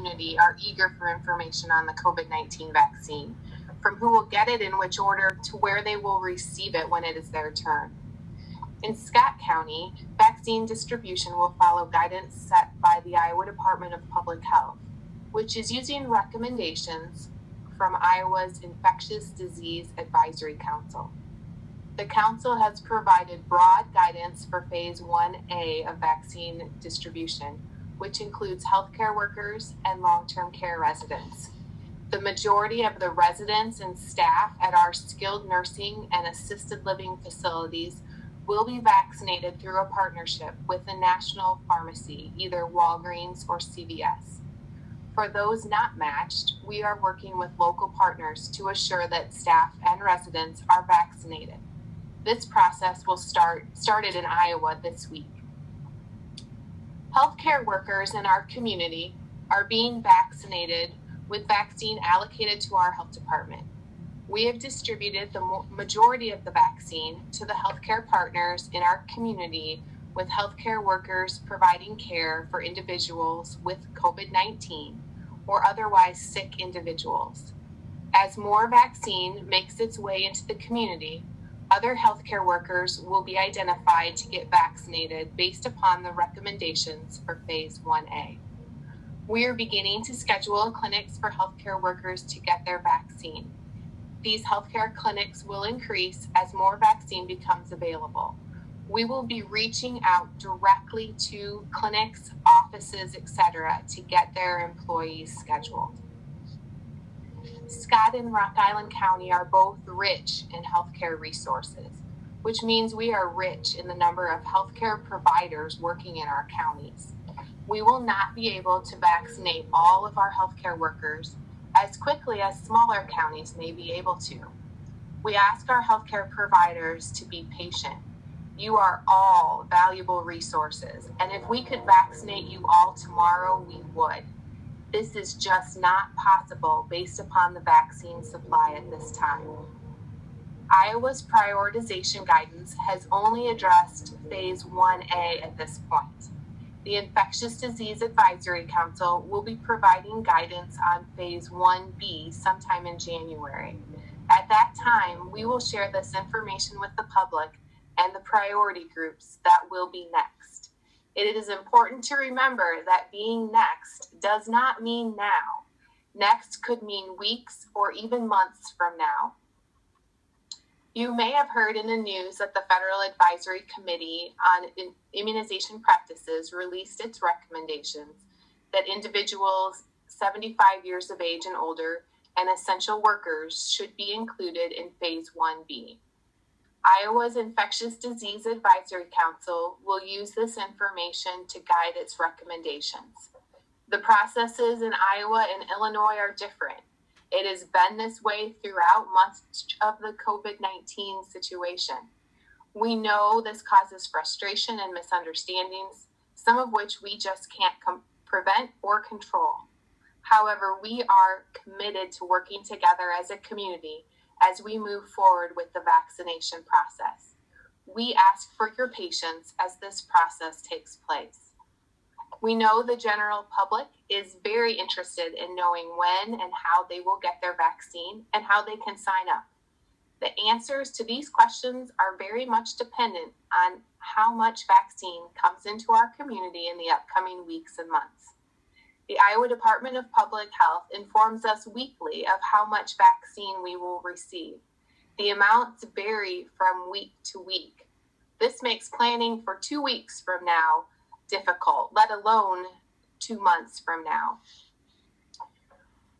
community are eager for information on the COVID-19 vaccine, from who will get it in which order to where they will receive it when it is their turn. In Scott County, vaccine distribution will follow guidance set by the Iowa Department of Public Health, which is using recommendations from Iowa's Infectious Disease Advisory Council. The council has provided broad guidance for Phase 1A of vaccine distribution, which includes healthcare workers and long-term care residents. The majority of the residents and staff at our skilled nursing and assisted living facilities will be vaccinated through a partnership with a national pharmacy, either Walgreens or CVS. For those not matched, we are working with local partners to assure that staff and residents are vaccinated. This process will started in Iowa this week. Healthcare workers in our community are being vaccinated with vaccine allocated to our health department. We have distributed the majority of the vaccine to the healthcare partners in our community, with healthcare workers providing care for individuals with COVID-19 or otherwise sick individuals. As more vaccine makes its way into the community, other healthcare workers will be identified to get vaccinated based upon the recommendations for Phase 1A. We are beginning to schedule clinics for healthcare workers to get their vaccine. These healthcare clinics will increase as more vaccine becomes available. We will be reaching out directly to clinics, offices, etc. to get their employees scheduled. Scott and Rock Island County are both rich in healthcare resources, which means we are rich in the number of healthcare providers working in our counties. We will not be able to vaccinate all of our healthcare workers as quickly as smaller counties may be able to. We ask our healthcare providers to be patient. You are all valuable resources, and if we could vaccinate you all tomorrow, we would. This is just not possible based upon the vaccine supply at this time. Iowa's prioritization guidance has only addressed Phase 1A at this point. The Infectious Disease Advisory Council will be providing guidance on Phase 1B sometime in January. At that time, we will share this information with the public and the priority groups that will be next. It is important to remember that being next does not mean now. Next could mean weeks or even months from now. You may have heard in the news that the Federal Advisory Committee on Immunization Practices released its recommendations that individuals 75 years of age and older and essential workers should be included in Phase 1B. Iowa's Infectious Disease Advisory Council will use this information to guide its recommendations. The processes in Iowa and Illinois are different. It has been this way throughout much of the COVID-19 situation. We know this causes frustration and misunderstandings, some of which we just can't prevent or control. However, we are committed to working together as a community as we move forward with the vaccination process. We ask for your patience as this process takes place. We know the general public is very interested in knowing when and how they will get their vaccine and how they can sign up. The answers to these questions are very much dependent on how much vaccine comes into our community in the upcoming weeks and months. The Iowa Department of Public Health informs us weekly of how much vaccine we will receive. The amounts vary from week to week. This makes planning for 2 weeks from now difficult, let alone 2 months from now.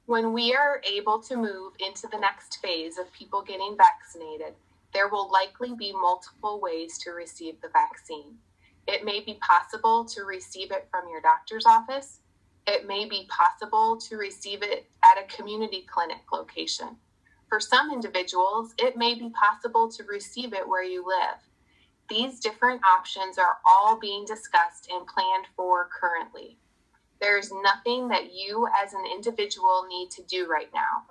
When we are able to move into the next phase of people getting vaccinated, there will likely be multiple ways to receive the vaccine. It may be possible to receive it from your doctor's office. It may be possible to receive it at a community clinic location. For some individuals, it may be possible to receive it where you live. These different options are all being discussed and planned for currently. There is nothing that you as an individual need to do right now.